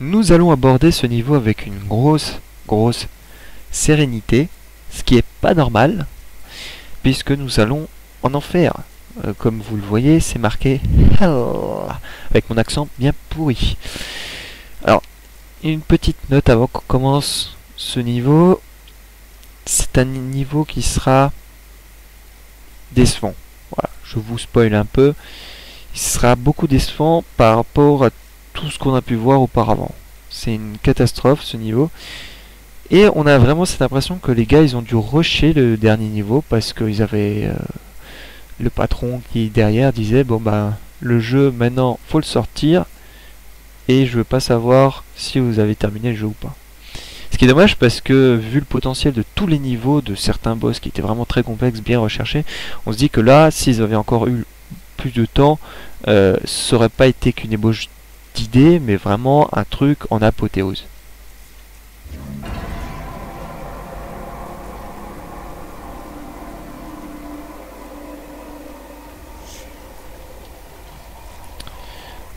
Nous allons aborder ce niveau avec une grosse sérénité, ce qui est pas normal, puisque nous allons en enfer. Comme vous le voyez, c'est marqué Hell avec mon accent bien pourri. Alors, une petite note avant qu'on commence ce niveau. C'est un niveau qui sera décevant. Voilà, je vous spoil un peu. Il sera beaucoup décevant par rapport à tout ce qu'on a pu voir auparavant. C'est une catastrophe ce niveau. Et on a vraiment cette impression que les gars ils ont dû rusher le dernier niveau parce qu'ils avaient le patron qui derrière disait bon bah le jeu maintenant faut le sortir et je veux pas savoir si vous avez terminé le jeu ou pas. Ce qui est dommage parce que vu le potentiel de tous les niveaux de certains boss qui étaient vraiment très complexes, bien recherchés, on se dit que là s'ils avaient encore eu plus de temps, ça aurait pas été qu'une ébauche d'idée mais vraiment un truc en apothéose.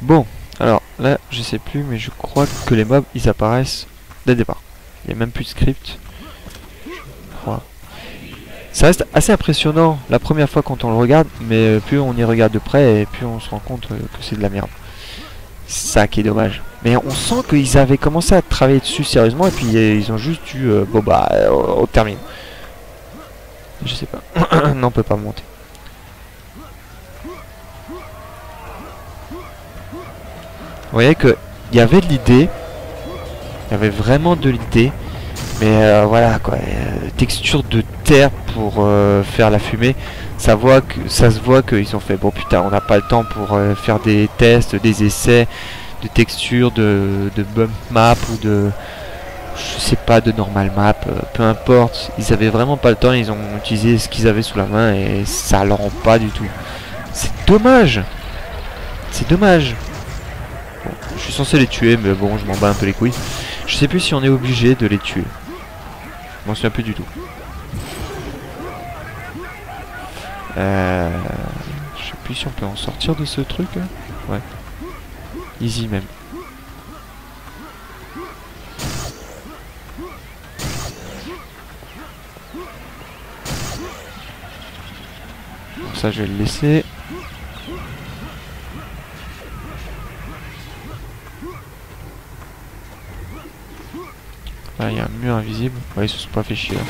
Bon, alors là je sais plus mais je crois que les mobs ils apparaissent dès le départ. Il n'y a même plus de script. Ça reste assez impressionnant la première fois quand on le regarde, mais plus on y regarde de près et plus on se rend compte que c'est de la merde. Ça qui est dommage. Mais on sent qu'ils avaient commencé à travailler dessus sérieusement et puis ils ont juste dû bon bah on termine. Je sais pas. Non on peut pas monter. Vous voyez que il y avait de l'idée. Il y avait vraiment de l'idée. Mais voilà quoi, texture de terre pour faire la fumée. Ça se voit qu'ils ont fait bon putain on n'a pas le temps pour faire des tests, des essais de texture, de bump map ou de je sais pas de normal map, peu importe. Ils avaient vraiment pas le temps, ils ont utilisé ce qu'ils avaient sous la main et ça leur rend pas du tout. C'est dommage. C'est dommage. Bon, je suis censé les tuer mais bon je m'en bats un peu les couilles. Je sais plus si on est obligé de les tuer. Je m'en souviens plus du tout. Je sais plus si on peut en sortir de ce truc. Ouais. Easy même. Bon, ça je vais le laisser. Là il y a un mur invisible. Ouais ils se sont pas fait chier là.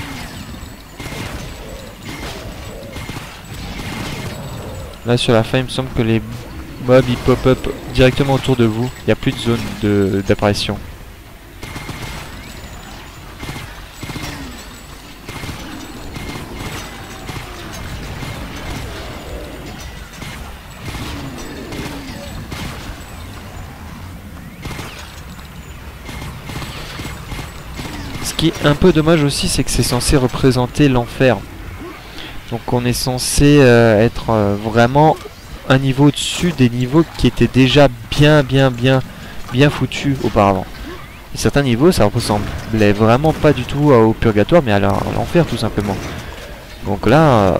Là sur la fin il me semble que les mobs ils pop up directement autour de vous. Il n'y a plus de zone d'apparition. Ce qui est un peu dommage aussi c'est que c'est censé représenter l'enfer. Donc on est censé être vraiment un niveau au-dessus des niveaux qui étaient déjà bien foutus auparavant. Et certains niveaux ça ressemblait vraiment pas du tout au purgatoire mais à l'enfer tout simplement. Donc là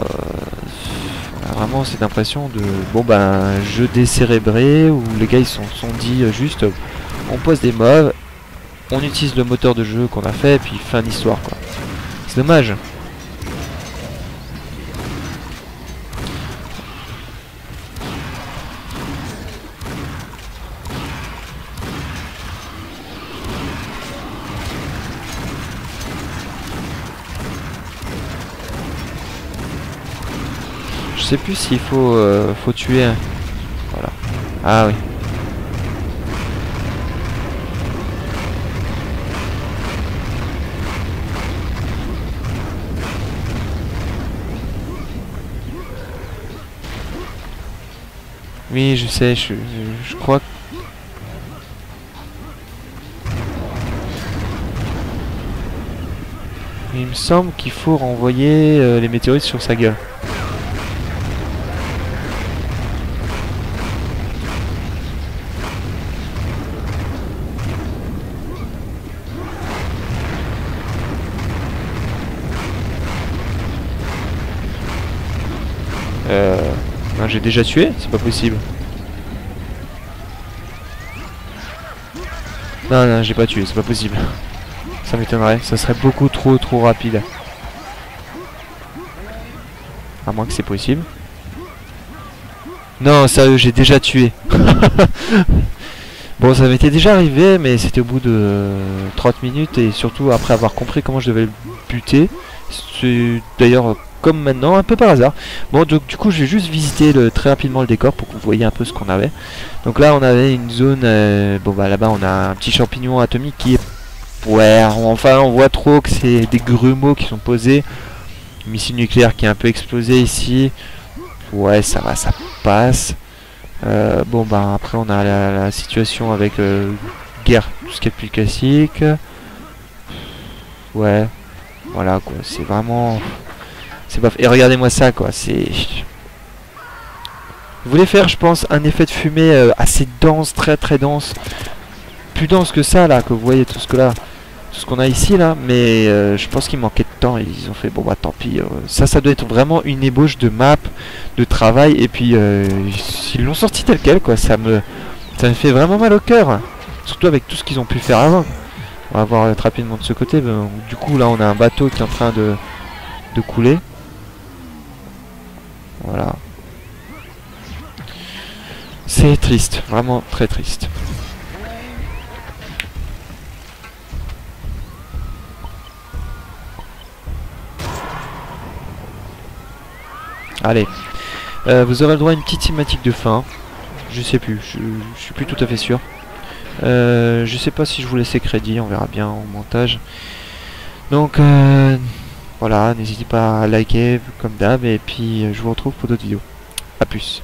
on a vraiment cette impression de bon ben jeu décérébré où les gars ils se sont dit juste on pose des mobs, on utilise le moteur de jeu qu'on a fait et puis fin d'histoire quoi. C'est dommage. Je sais plus s'il faut tuer un... Voilà. Ah oui. Oui, je sais, je crois que... Il me semble qu'il faut renvoyer les météorites sur sa gueule. Non, j'ai déjà tué? C'est pas possible. Non, non, j'ai pas tué, c'est pas possible. Ça m'étonnerait, ça serait beaucoup trop rapide. À moins que c'est possible. Non, sérieux, j'ai déjà tué. Bon, ça m'était déjà arrivé, mais c'était au bout de 30 minutes et surtout après avoir compris comment je devais le buter. C'est d'ailleurs comme maintenant, un peu par hasard. Bon, donc du coup, je vais juste visiter très rapidement le décor pour que vous voyez un peu ce qu'on avait. Donc là, on avait une zone. Bon, bah là-bas, on a un petit champignon atomique qui est. Ouais, enfin, on voit trop que c'est des grumeaux qui sont posés. Missile nucléaire qui est un peu explosé ici. Ouais, ça va, ça passe. Bon bah après on a la situation avec guerre, tout ce qui est plus classique. Ouais, voilà quoi, c'est vraiment... C'est pas... Et regardez-moi ça quoi, c'est... Je voulais faire je pense un effet de fumée assez dense, très dense. Plus dense que ça là, que vous voyez tout ce que là. Tout ce qu'on a ici là, mais je pense qu'il manquait de temps et ils ont fait bon bah tant pis. Ça doit être vraiment une ébauche de map, de travail et puis ils l'ont sorti tel quel quoi. Ça me fait vraiment mal au cœur, surtout avec tout ce qu'ils ont pu faire avant. On va voir rapidement de ce côté. Ben, du coup là on a un bateau qui est en train de couler. Voilà. C'est triste, vraiment très triste. Allez, vous aurez le droit à une petite cinématique de fin. Je sais plus, je suis plus tout à fait sûr. Je sais pas si je vous laisse crédit, on verra bien au montage. Donc voilà, n'hésitez pas à liker comme d'hab et puis je vous retrouve pour d'autres vidéos. A plus.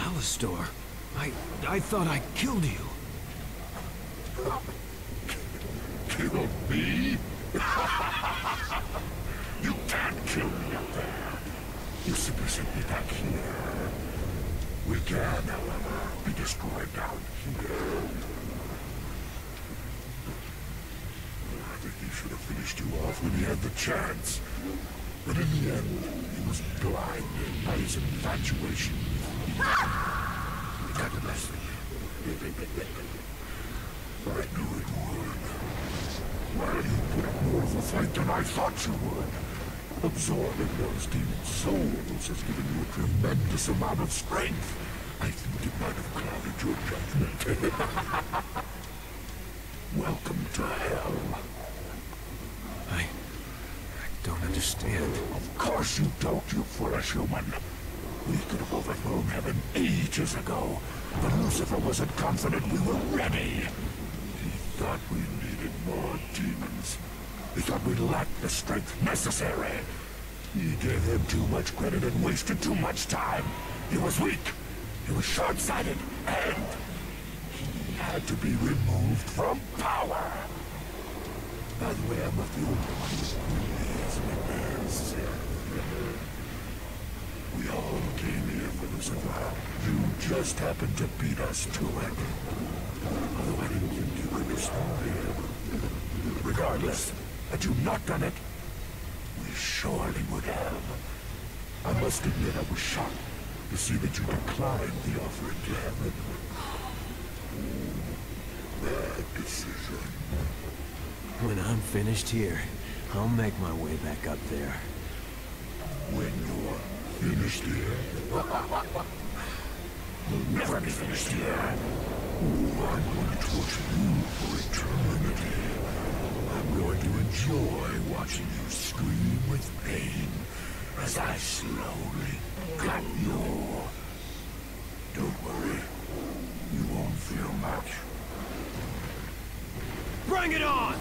Alastor, I thought I killed you. Kill me? You can't kill me up there. You simply sent me back here. We can, however, be destroyed down here. I think he should have finished you off when he had the chance. But in the end, he was blinded by his infatuation. He got the best of me. I knew it would. Well, you put up more of a fight than I thought you would. Absorbing those demon souls has given you a tremendous amount of strength. I think it might have clouded your judgment. Welcome to hell. I don't understand. Of course you don't, you foolish human. We could have overthrown heaven ages ago, but Lucifer wasn't confident we were ready. He thought we needed more demons. He thought we lacked the strength necessary. He gave them too much credit and wasted too much time. He was weak. He was short-sighted, and he had to be removed from power. By the way, I'm not the only one who believes in their sin. We all came here for Lucifer. You just happened to beat us to it. Although I didn't think you could destroy him. Regardless, had you not done it, we surely would have. I must admit I was shocked to see that you declined the offering to heaven. Bad decision. When I'm finished here, I'll make my way back up there. When you're finished here? You'll never be finished here. Ooh, I'm going to torture you for eternity. I'm going to enjoy watching you scream with pain as I slowly gut you. Don't worry. You won't feel much. Bring it on!